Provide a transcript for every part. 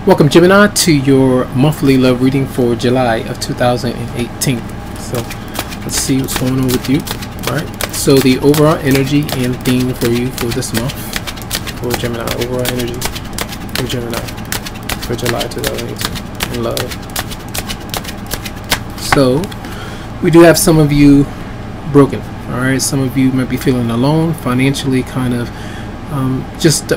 Welcome, Gemini, to your monthly love reading for July of 2018. So let's see what's going on with you. Alright, so the overall energy and theme for you for this month for Gemini, overall energy for Gemini for July 2018 in love. So we do have some of you broken. Alright, some of you might be feeling alone, financially kind of just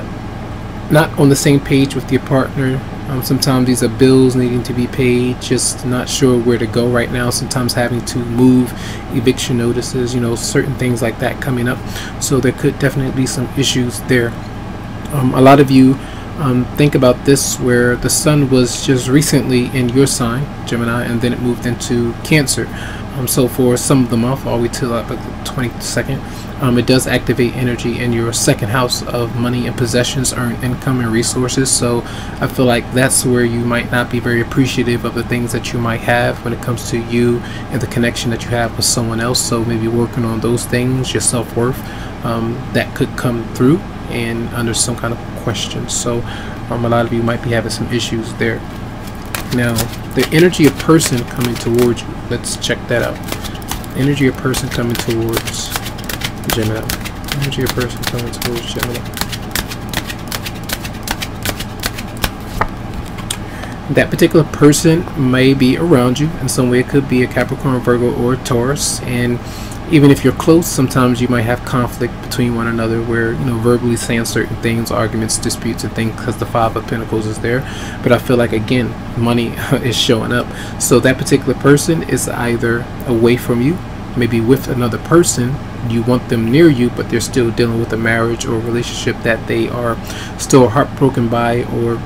not on the same page with your partner. Sometimes these are bills needing to be paid, just not sure where to go right now. Sometimes having to move, eviction notices, you know, certain things like that coming up. So there could definitely be some issues there. A lot of you think about this where the sun was just recently in your sign, Gemini, and then it moved into Cancer. So for some of the month, all the way to like the 22nd, it does activate energy in your second house of money and possessions, earned income and resources. So I feel like that's where you might not be very appreciative of the things that you might have when it comes to you and the connection that you have with someone else. So maybe working on those things, your self-worth, that could come through and under some kind of question. So a lot of you might be having some issues there. Now, the energy of person coming towards you, let's check that out. Energy of person coming towards Gemini. Energy of person coming towards Gemini. That particular person may be around you in some way. It could be a Capricorn, Virgo, or a Taurus. And even if you're close, sometimes you might have conflict between one another where, you know, verbally saying certain things, arguments, disputes, and things, because the Five of Pentacles is there. But I feel like, again, money is showing up. So that particular person is either away from you, maybe with another person. You want them near you, but they're still dealing with a marriage or relationship that they are still heartbroken by, or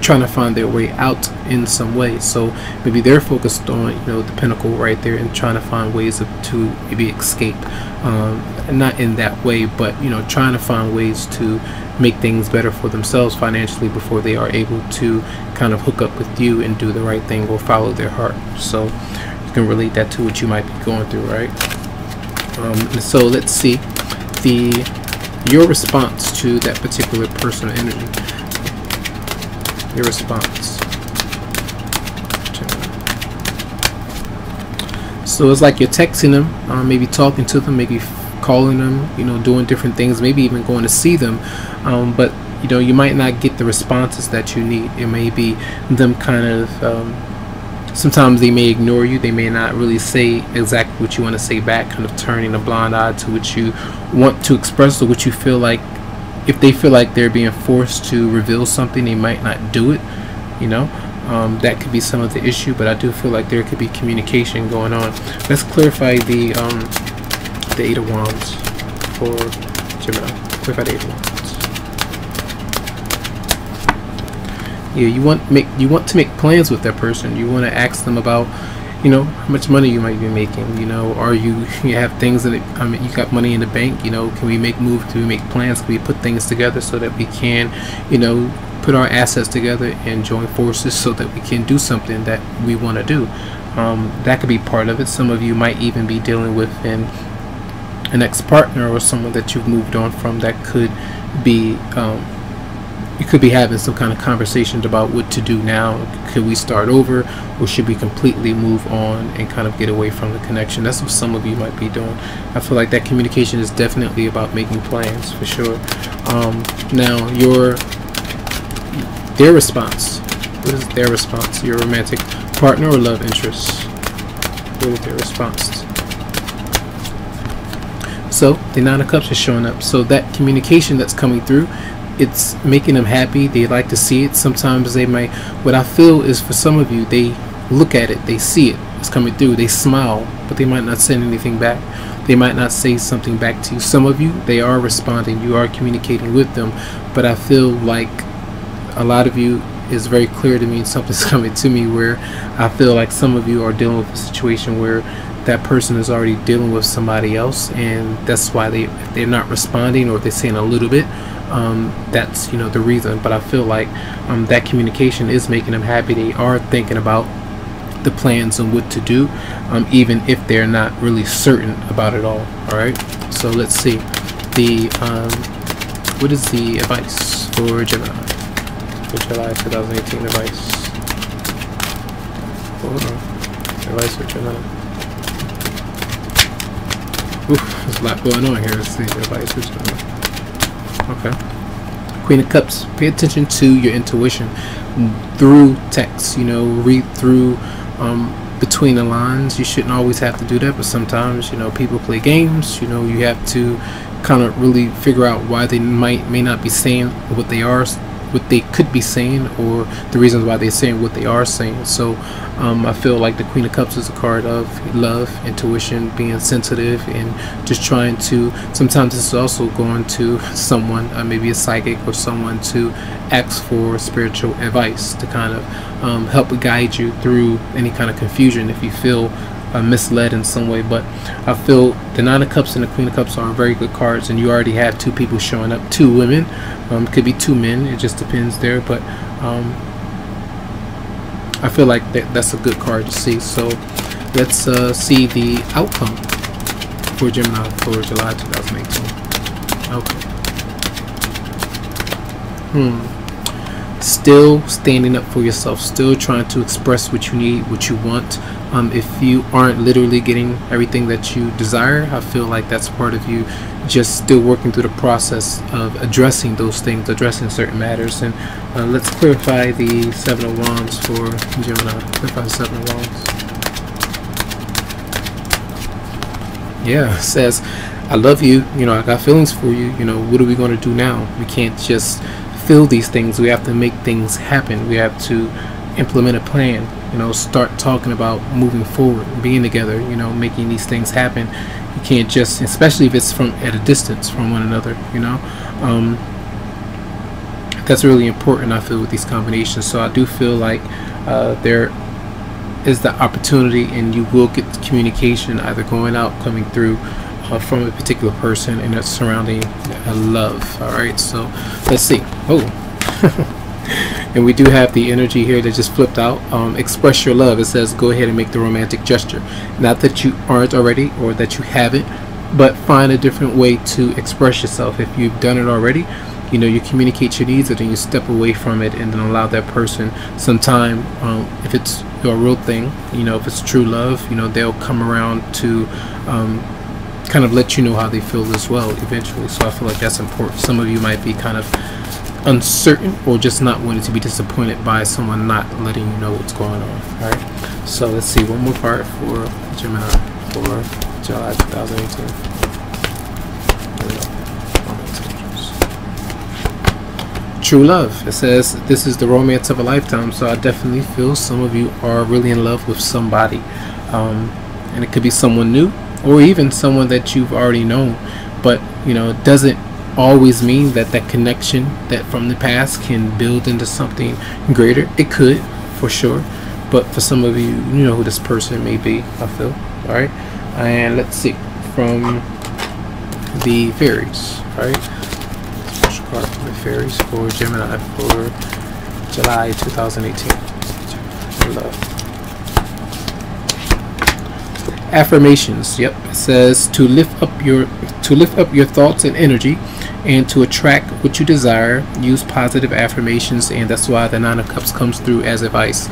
trying to find their way out in some way. So maybe they're focused on, you know, the Pentacle right there and trying to find ways to maybe escape, not in that way, but, you know, trying to find ways to make things better for themselves financially before they are able to kind of hook up with you and do the right thing or follow their heart. So you can relate that to what you might be going through, right? So let's see your response to that particular personal energy. Your response. So it's like you're texting them, maybe talking to them, maybe calling them, you know, doing different things, maybe even going to see them, but you know, you might not get the responses that you need. It may be them kind of sometimes they may ignore you. They may not really say exactly what you want to say back, kind of turning a blind eye to what you want to express or what you feel like. If they feel like they're being forced to reveal something, they might not do it, you know. That could be some of the issue, but I do feel like there could be communication going on. Let's clarify the Eight of Wands for Gemini. Clarify the Eight of Wands. Yeah, you want to make plans with that person. You want to ask them about, you know, how much money you might be making. You know, are you have things that you got money in the bank. You know, can we make moves? Can we make plans? Can we put things together so that we can, you know, put our assets together and join forces so that we can do something that we want to do? That could be part of it. Some of you might even be dealing with an ex-partner or someone that you've moved on from. That could be you could be having some kind of conversations about what to do now. Could we start over, or should we completely move on and kind of get away from the connection? That's what some of you might be doing. I feel like that communication is definitely about making plans, for sure. Now their response. What is their response? Your romantic partner or love interest? What is their response? So the Nine of Cups is showing up. So that communication that's coming through, it's making them happy. They like to see it. Sometimes they might, what I feel is, for some of you, they look at it, they see it, it's coming through, they smile, but they might not send anything back. They might not say something back to you. Some of you, they are responding, you are communicating with them, but I feel like a lot of you, is very clear to me, something's coming to me where I feel like some of you are dealing with a situation where that person is already dealing with somebody else, and that's why they're not responding, or if they're saying a little bit, that's, you know, the reason. But I feel like that communication is making them happy. They are thinking about the plans and what to do, even if they're not really certain about it all. All right, so let's see what is the advice for Gemini? for July 2018 advice. Hold on. Advice for Gemini. Oof, there's a lot going on here. Let's see. Advice for Gemini. Okay. Queen of Cups. Pay attention to your intuition through text. You know, read through between the lines. You shouldn't always have to do that, but sometimes, you know, people play games. You know, you have to kind of really figure out why they may not be saying what they could be saying, or the reasons why they're saying what they are saying. So I feel like the Queen of Cups is a card of love, intuition, being sensitive, and just trying to, sometimes this is also going to someone, maybe a psychic or someone, to ask for spiritual advice to kind of help guide you through any kind of confusion if you feel misled in some way. But I feel the Nine of Cups and the Queen of Cups are very good cards, and you already have two people showing up, two women, could be two men, it just depends there, but I feel like that's a good card to see. So let's see the outcome for Gemini for July 2018. Okay. Still standing up for yourself, still trying to express what you need, what you want. If you aren't literally getting everything that you desire, I feel like that's part of you just still working through the process of addressing those things, addressing certain matters. And let's clarify the Seven of Wands for Gemini. Clarify the Seven of Wands. Yeah, it says, I love you, you know, I got feelings for you, you know, what are we going to do now? We can't just feel these things, we have to make things happen. We have to implement a plan, you know, start talking about moving forward, being together, you know, making these things happen. You can't just, especially if it's from at a distance from one another, you know. That's really important, I feel, with these combinations. So I do feel like there is the opportunity, and you will get communication either going out, coming through from a particular person, and that's surrounding love. All right, so let's see. And we do have the energy here that just flipped out. Express your love. It says go ahead and make the romantic gesture. Not that you aren't already, or that you haven't, but find a different way to express yourself. If you've done it already, you know, you communicate your needs, and then you step away from it, and then allow that person some time. If it's your real thing, you know, if it's true love, you know, they'll come around to kind of let you know how they feel as well eventually. So I feel like that's important. Some of you might be kind of uncertain, or just not wanting to be disappointed by someone not letting you know what's going on. All right, so let's see one more part for Gemini for July 2018. True love. It says this is the romance of a lifetime. So I definitely feel some of you are really in love with somebody, and it could be someone new, or even someone that you've already known. But you know, it doesn't always mean that that connection that from the past can build into something greater. It could, for sure, but for some of you, you know who this person may be, I feel. All right, and let's see from the fairies. All right, special card from the fairies for Gemini for July 2018. Love. Affirmations. Yep, it says to lift up your thoughts and energy, and to attract what you desire, use positive affirmations. And that's why the Nine of Cups comes through as advice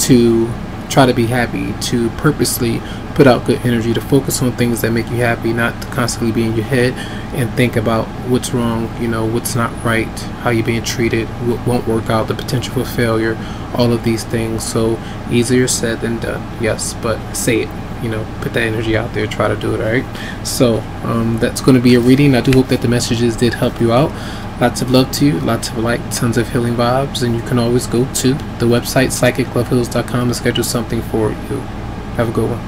to try to be happy, to purposely put out good energy, to focus on things that make you happy, not to constantly be in your head and think about what's wrong, you know, what's not right, how you're being treated, what won't work out, the potential for failure, all of these things. So easier said than done, yes, but say it. You know, put that energy out there, try to do it. All right, so that's going to be a reading. I do hope that the messages did help you out. Lots of love to you, lots of light, tons of healing vibes, and you can always go to the website psychicloveheals.com to schedule something for you. Have a good one.